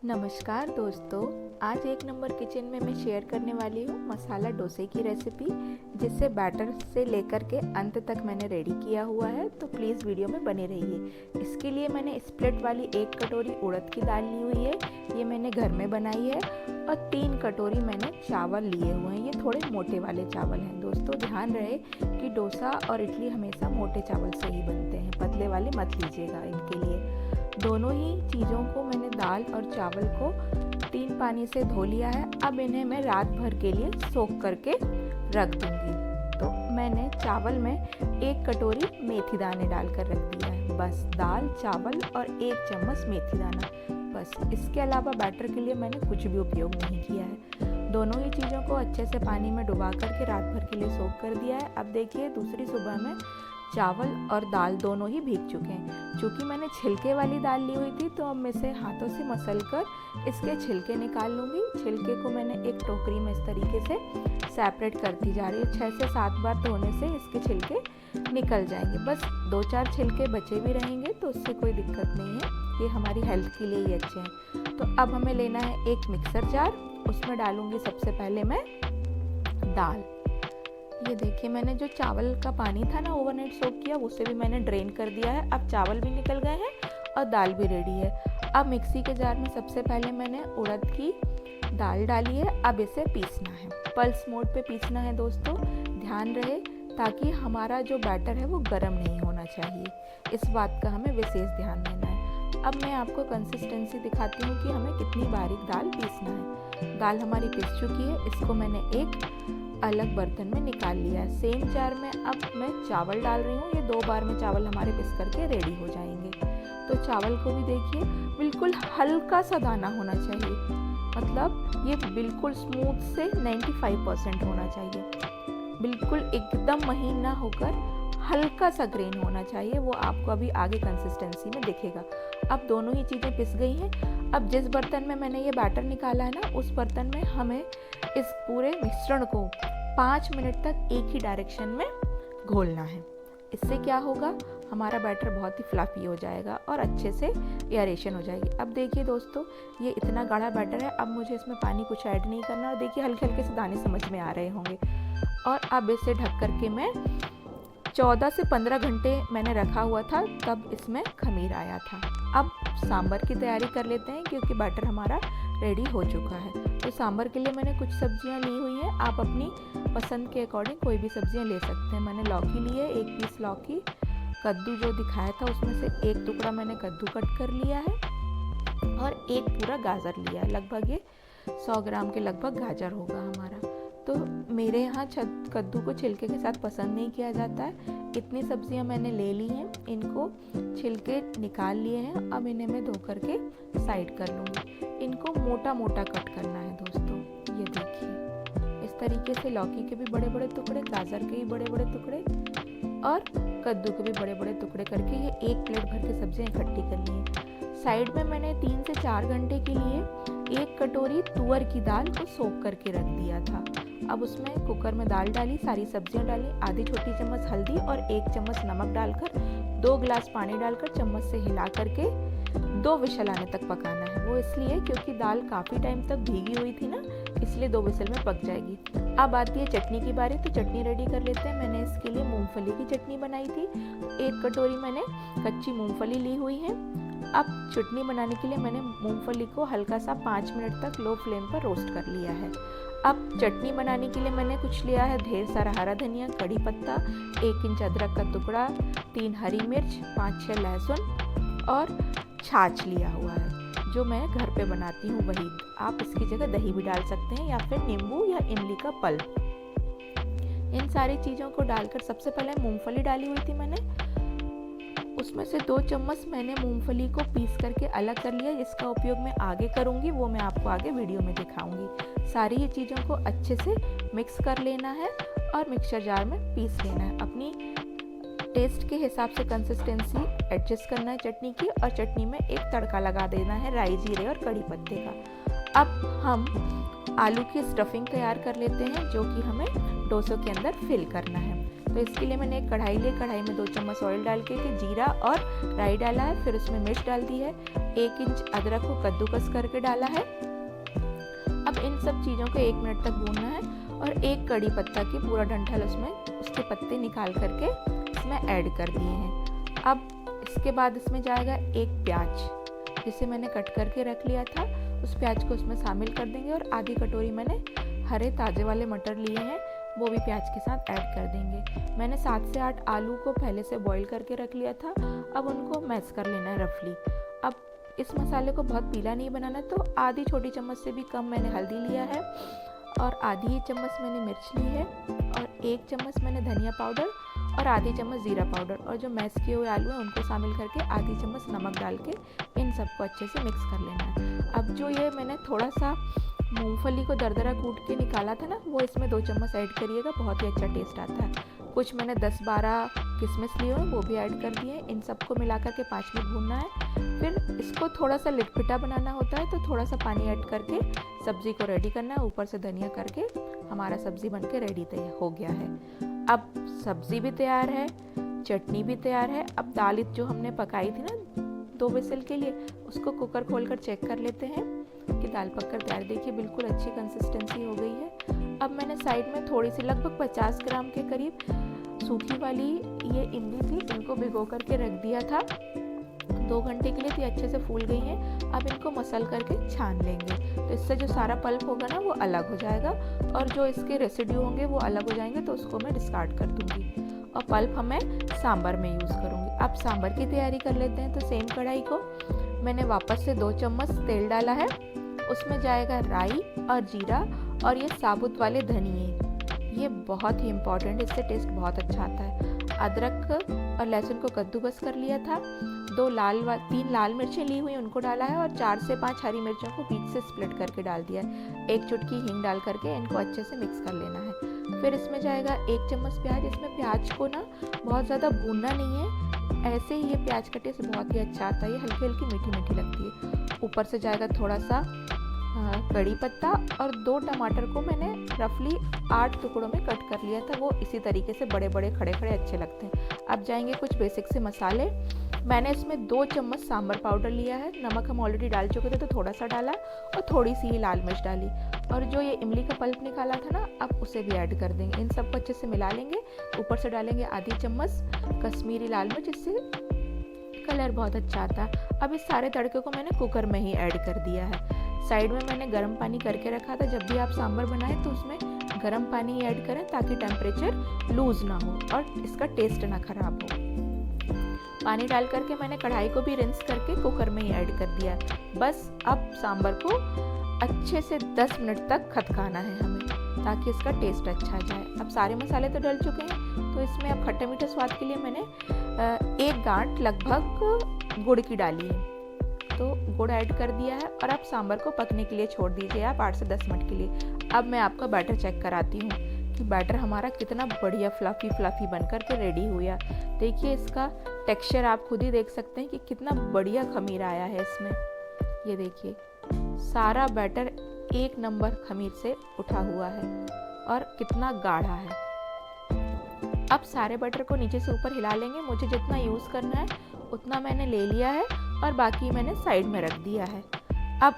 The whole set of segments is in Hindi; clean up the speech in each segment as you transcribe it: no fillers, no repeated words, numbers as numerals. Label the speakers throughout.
Speaker 1: नमस्कार दोस्तों, आज एक नंबर किचन में मैं शेयर करने वाली हूँ मसाला डोसे की रेसिपी, जिससे बैटर से लेकर के अंत तक मैंने रेडी किया हुआ है। तो प्लीज़ वीडियो में बने रहिए। इसके लिए मैंने स्प्लिट वाली 1 कटोरी उड़द की दाल ली हुई है, ये मैंने घर में बनाई है। और 3 कटोरी मैंने चावल लिए हुए हैं, ये थोड़े मोटे वाले चावल हैं। दोस्तों ध्यान रहे कि डोसा और इडली हमेशा मोटे चावल से ही बनते हैं, पतले वाले मत लीजिएगा। इनके लिए दोनों ही चीज़ों को मैंने दाल और चावल को 3 पानी से धो लिया है। अब इन्हें मैं रात भर के लिए सोख करके रख दूंगी। तो मैंने चावल में 1 कटोरी मेथी दाने डालकर रख दिया है। बस दाल, चावल और 1 चम्मच मेथी दाना, बस। इसके अलावा बैटर के लिए मैंने कुछ भी उपयोग नहीं किया है। दोनों ही चीज़ों को अच्छे से पानी में डुबा करके रात भर के लिए सोख कर दिया है। अब देखिए, दूसरी सुबह में चावल और दाल दोनों ही भीग चुके हैं। चूँकि मैंने छिलके वाली दाल ली हुई थी, तो अब मैं इसे हाथों से मसल कर इसके छिलके निकाल लूँगी। छिलके को मैंने एक टोकरी में इस तरीके से सेपरेट करती जा रही हूँ। 6 से 7 बार धोने से इसके छिलके निकल जाएंगे। बस 2-4 छिलके बचे भी रहेंगे तो उससे कोई दिक्कत नहीं है, ये हमारी हेल्थ के लिए ही अच्छे हैं। तो अब हमें लेना है एक मिक्सर जार, उसमें डालूँगी सबसे पहले मैं दाल। ये देखिए, मैंने जो चावल का पानी था ना ओवरनाइट सोक किया, उसे भी मैंने ड्रेन कर दिया है। अब चावल भी निकल गए हैं और दाल भी रेडी है। अब मिक्सी के जार में सबसे पहले मैंने उड़द की दाल डाली है। अब इसे पीसना है, पल्स मोड पे पीसना है दोस्तों। ध्यान रहे ताकि हमारा जो बैटर है वो गर्म नहीं होना चाहिए, इस बात का हमें विशेष ध्यान देना है। अब मैं आपको कंसिस्टेंसी दिखाती हूँ कि हमें कितनी बारीक दाल पीसना है। दाल हमारी पिस चुकी है, इसको मैंने एक अलग बर्तन में निकाल लिया है। सेम जार में अब मैं चावल डाल रही हूँ। ये 2 बार में चावल हमारे पिस करके रेडी हो जाएंगे। तो चावल को भी देखिए, बिल्कुल हल्का सा दाना होना चाहिए, मतलब ये बिल्कुल स्मूथ से 95% होना चाहिए। बिल्कुल एकदम महीन ना होकर हल्का सा ग्रेन होना चाहिए, वो आपको अभी आगे कंसिस्टेंसी में दिखेगा। अब दोनों ही चीज़ें पिस गई हैं। अब जिस बर्तन में मैंने ये बैटर निकाला है ना, उस बर्तन में हमें इस पूरे मिश्रण को 5 मिनट तक एक ही डायरेक्शन में घोलना है। इससे क्या होगा, हमारा बैटर बहुत ही फ्लफी हो जाएगा और अच्छे से एयरेशन हो जाएगी। अब देखिए दोस्तों, ये इतना गाढ़ा बैटर है। अब मुझे इसमें पानी कुछ ऐड नहीं करना। और देखिए, हल्के हल्के से दाने समझ में आ रहे होंगे। और अब इसे ढक करके मैं 14 से 15 घंटे मैंने रखा हुआ था, तब इसमें खमीर आया था। अब सांभर की तैयारी कर लेते हैं, क्योंकि बैटर हमारा रेडी हो चुका है। तो सांभर के लिए मैंने कुछ सब्जियां ली हुई हैं। आप अपनी पसंद के अकॉर्डिंग कोई भी सब्जियां ले सकते हैं। मैंने लौकी ली है, 1 पीस लौकी। कद्दू जो दिखाया था उसमें से 1 टुकड़ा मैंने कद्दू कट कर लिया है। और 1 पूरा गाजर लिया है। लगभग ये 100 ग्राम के लगभग गाजर होगा हमारा। तो मेरे यहाँ कद्दू को छिलके के साथ पसंद नहीं किया जाता है। इतनी सब्जियां मैंने ले ली हैं, इनको छिलके निकाल लिए हैं। अब इन्हें मैं धो करके साइड कर लूँगी। इनको मोटा मोटा कट करना है दोस्तों। ये देखिए, इस तरीके से लौकी के भी बड़े बड़े टुकड़े, गाजर के भी बड़े बड़े टुकड़े और कद्दू के भी बड़े बड़े टुकड़े करके ये 1 प्लेट भर के सब्जियां इकट्ठी कर ली हैं। साइड में मैंने 3 से 4 घंटे के लिए 1 कटोरी तुअर की दाल को सोख करके रख दिया था। अब उसमें कुकर में दाल डाली, सारी सब्जियां डाली, आधी छोटी चम्मच हल्दी और 1 चम्मच नमक डालकर 2 गिलास पानी डालकर चम्मच से हिला करके 2 विसल आने तक पकाना है। वो इसलिए क्योंकि दाल काफ़ी टाइम तक भीगी हुई थी ना, इसलिए 2 विसल में पक जाएगी। अब आती है चटनी की बारी, तो चटनी रेडी कर लेते हैं। मैंने इसके लिए मूंगफली की चटनी बनाई थी। 1 कटोरी मैंने कच्ची मूंगफली ली हुई है। अब चटनी बनाने के लिए मैंने मूंगफली को हल्का सा 5 मिनट तक लो फ्लेम पर रोस्ट कर लिया है। अब चटनी बनाने के लिए मैंने कुछ लिया है, ढेर सारा हरा धनिया, कड़ी पत्ता, 1 इंच अदरक का टुकड़ा, 3 हरी मिर्च, 5-6 लहसुन और छाछ लिया हुआ है, जो मैं घर पे बनाती हूँ वही। आप इसकी जगह दही भी डाल सकते हैं या फिर नींबू या इमली का पल्प। इन सारी चीज़ों को डालकर सबसे पहले मूंगफली डाली हुई थी मैंने, उसमें से 2 चम्मच मैंने मूंगफली को पीस करके अलग कर लिया, जिसका उपयोग मैं आगे करूँगी, वो मैं आपको आगे वीडियो में दिखाऊंगी। सारी ये चीज़ों को अच्छे से मिक्स कर लेना है और मिक्सर जार में पीस लेना है। अपनी टेस्ट के हिसाब से कंसिस्टेंसी एडजस्ट करना है चटनी की। और चटनी में एक तड़का लगा देना है राई, जीरे और कड़ी पत्ते का। अब हम आलू की स्टफिंग तैयार कर लेते हैं, जो कि हमें डोसों के अंदर फिल करना है। तो इसके लिए मैंने एक कढ़ाई ली, कढ़ाई में 2 चम्मच ऑयल डाल के जीरा और राई डाला है, फिर उसमें मिर्च डाल दी है, 1 इंच अदरक को कद्दूकस करके डाला है। अब इन सब चीज़ों को 1 मिनट तक भूनना है और 1 कड़ी पत्ता की पूरा डंठल उसमें उसके पत्ते निकाल करके इसमें ऐड कर दिए हैं। अब इसके बाद इसमें जाएगा 1 प्याज जिसे मैंने कट करके रख लिया था, उस प्याज को उसमें शामिल कर देंगे और आधी कटोरी मैंने हरे ताज़े वाले मटर लिए हैं, वो भी प्याज के साथ ऐड कर देंगे। मैंने 7 से 8 आलू को पहले से बॉईल करके रख लिया था, अब उनको मैश कर लेना है रफली। अब इस मसाले को बहुत पीला नहीं बनाना, तो आधी छोटी चम्मच से भी कम मैंने हल्दी लिया है और आधी चम्मच मैंने मिर्च ली है और 1 चम्मच मैंने धनिया पाउडर और आधी चम्मच जीरा पाउडर और जो मैश किए हुए आलू हैं उनको शामिल करके आधी चम्मच नमक डाल के इन सबको अच्छे से मिक्स कर लेना है। अब जो ये मैंने थोड़ा सा मूंगफली को दरदरा कूट के निकाला था ना, वो इसमें 2 चम्मच ऐड करिएगा, बहुत ही अच्छा टेस्ट आता है। कुछ मैंने 10-12 किशमिश लिए हुए वो भी ऐड कर दिए। इन सबको मिलाकर के 5 मिनट भूनना है। फिर इसको थोड़ा सा लिटपिटा बनाना होता है, तो थोड़ा सा पानी ऐड करके सब्ज़ी को रेडी करना है। ऊपर से धनिया करके हमारा सब्ज़ी बनके रेडी हो गया है। अब सब्ज़ी भी तैयार है, चटनी भी तैयार है। अब दाल जो हमने पकाई थी ना 2 विसल के लिए, उसको कुकर खोलकर चेक कर लेते हैं कि दाल पककर तैयार। देखिए बिल्कुल अच्छी कंसिस्टेंसी हो गई है। अब मैंने साइड में थोड़ी सी लगभग 50 ग्राम के करीब सूखी वाली ये इमली थी, इनको भिगो करके रख दिया था 2 घंटे के लिए, तो अच्छे से फूल गई हैं। अब इनको मसल करके छान लेंगे, तो इससे जो सारा पल्प होगा ना वो अलग हो जाएगा और जो इसके रेसिड्यू होंगे वो अलग हो जाएंगे, तो उसको मैं डिस्कार्ड कर दूंगी और पल्प हमें सांभर में यूज़ करूँगी। अब सांभर की तैयारी कर लेते हैं। तो सेम कढ़ाई को मैंने वापस से 2 चम्मच तेल डाला है, उसमें जाएगा राई और जीरा और ये साबुत वाले धनिए, ये बहुत ही इम्पॉर्टेंट है, इससे टेस्ट बहुत अच्छा आता है। अदरक और लहसुन को कद्दूकस कर लिया था, 3 लाल मिर्चें ली हुई उनको डाला है और 4 से 5 हरी मिर्चों को बीच से स्प्लिट करके डाल दिया है। 1 चुटकी हींग डाल करके इनको अच्छे से मिक्स कर लेना है। फिर इसमें जाएगा 1 चम्मच प्याज। इसमें प्याज को ना बहुत ज़्यादा भूनना नहीं है, ऐसे ही ये प्याज का टेस्ट बहुत ही अच्छा आता है, ये हल्की हल्की मीठी मीठी लगती है। ऊपर से जाएगा थोड़ा सा कड़ी पत्ता और 2 टमाटर को मैंने रफली 8 टुकड़ों में कट कर लिया था, वो इसी तरीके से बड़े बड़े खड़े खड़े अच्छे लगते हैं। अब जाएंगे कुछ बेसिक से मसाले। मैंने इसमें 2 चम्मच सांभर पाउडर लिया है, नमक हम ऑलरेडी डाल चुके थे तो थोड़ा सा डाला और थोड़ी सी ही लाल मिर्च डाली और जो ये इमली का पल्प निकाला था ना, अब उसे भी ऐड कर देंगे। इन सबको अच्छे से मिला लेंगे। ऊपर से डालेंगे आधी चम्मच कश्मीरी लाल मिर्च, इससे कलर बहुत अच्छा आता है। अब इस सारे तड़के को मैंने कुकर में ही ऐड कर दिया है। साइड में मैंने गर्म पानी करके रखा था, जब भी आप सांभर बनाएं तो उसमें गर्म पानी ऐड करें ताकि टेम्परेचर लूज ना हो और इसका टेस्ट ना खराब हो। पानी डाल करके मैंने कढ़ाई को भी रिंस करके कुकर में ही ऐड कर दिया। बस अब सांभर को अच्छे से 10 मिनट तक खदकाना है हमें, ताकि इसका टेस्ट अच्छा आ जाए। अब सारे मसाले तो डल चुके हैं, तो इसमें अब खट्टे मीठे स्वाद के लिए मैंने 1 गांठ लगभग गुड़ की डाली है, तो गुड़ ऐड कर दिया है। और अब सांभर को पकने के लिए छोड़ दीजिए आप 8 से 10 मिनट के लिए। अब मैं आपका बैटर चेक कराती हूँ कि बैटर हमारा कितना बढ़िया फ्लफी बनकर के रेडी हुआ। देखिए इसका टेक्सचर आप खुद ही देख सकते हैं कि कितना बढ़िया खमीर आया है इसमें। ये देखिए सारा बैटर 1 नंबर खमीर से उठा हुआ है और कितना गाढ़ा है। अब सारे बैटर को नीचे से ऊपर हिला लेंगे। मुझे जितना यूज़ करना है उतना मैंने ले लिया है और बाकी मैंने साइड में रख दिया है। अब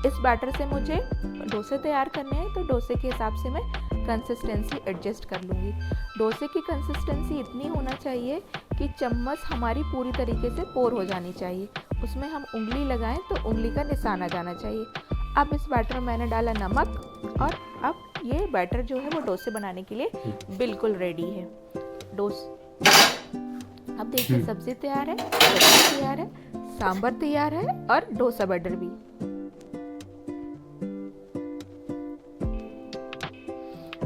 Speaker 1: इस बैटर से मुझे डोसे तैयार करने हैं, तो डोसे के हिसाब से मैं कंसिस्टेंसी एडजस्ट कर लूँगी। डोसे की कंसिस्टेंसी इतनी होना चाहिए कि चम्मच हमारी पूरी तरीके से पोर हो जानी चाहिए, उसमें हम उंगली लगाएं तो उंगली का निशान आ जाना चाहिए। अब इस बैटर में मैंने डाला नमक और अब ये बैटर जो है वो डोसे बनाने के लिए बिल्कुल रेडी है। अब देखिए सब्जी तैयार है, चटनी तैयार है, सांभर तैयार है और डोसा बैटर भी।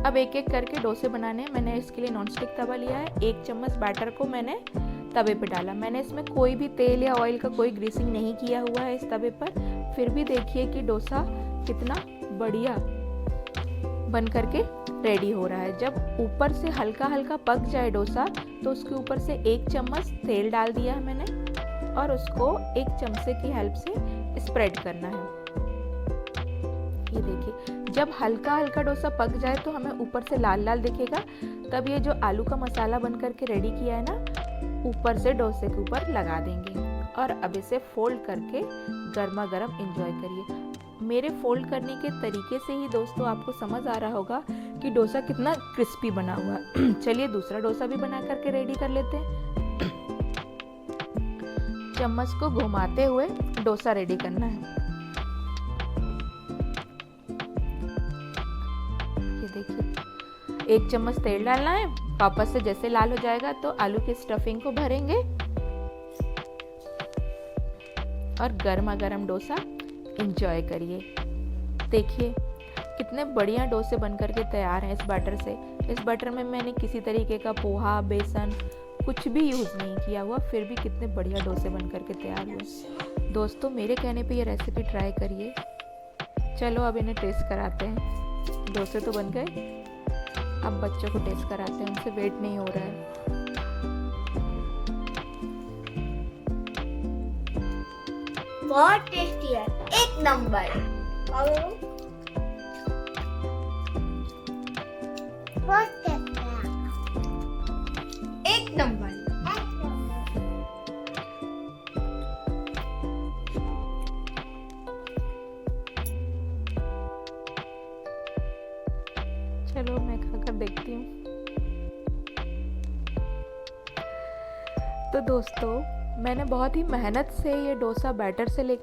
Speaker 1: अब एक एक करके डोसे बनाने हैं। मैंने इसके लिए नॉनस्टिक तवा लिया है। 1 चम्मच बैटर को मैंने तवे पे डाला। मैंने इसमें कोई भी तेल या ऑयल का कोई ग्रीसिंग नहीं किया हुआ है इस तवे पर। फिर भी देखिए कि डोसा कितना बढ़िया बन करके रेडी हो रहा है। जब ऊपर से हल्का हल्का पक जाए डोसा, तो उसके ऊपर से 1 चम्मच तेल डाल दिया है मैंने और उसको एक चमचे की हेल्प से स्प्रेड करना है। ये देखिए, जब हल्का हल्का डोसा पक जाए तो हमें ऊपर से लाल लाल दिखेगा, तब ये जो आलू का मसाला बन करके रेडी किया है ना, ऊपर से डोसे के ऊपर लगा देंगे और अब इसे फोल्ड करके गर्मा गर्म एंजॉय करिए। मेरे फोल्ड करने के तरीके से ही दोस्तों आपको समझ आ रहा होगा कि डोसा कितना क्रिस्पी बना हुआ है। चलिए दूसरा डोसा भी बना करके रेडी कर लेते हैं। चम्मच को घुमाते हुए डोसा रेडी करना है। ये देखिए, एक चम्मच तेल डालना है, वापस से जैसे लाल हो जाएगा तो आलू की स्टफिंग को भरेंगे और गर्मा गर्म डोसा एंजॉय करिए। देखिए कितने बढ़िया डोसे बनकर के तैयार हैं इस बैटर से। इस बैटर में मैंने किसी तरीके का पोहा, बेसन कुछ भी यूज़ नहीं किया हुआ, फिर भी कितने बढ़िया डोसे बनकर के तैयार हुए। दोस्तों मेरे कहने पे ये रेसिपी ट्राई करिए। चलो अब इन्हें टेस्ट कराते हैं। डोसे तो बन गए, अब बच्चों को टेस्ट कराते हैं, उनसे वेट नहीं हो रहा है।
Speaker 2: बहुत टेस्टी है, एक नंबर। बहुत टेस्टी है, एक नंबर।
Speaker 1: चलो मैं खाकर देखती हूँ। तो दोस्तों मैंने बहुत ही मेहनत से ये डोसा बैटर से लेकर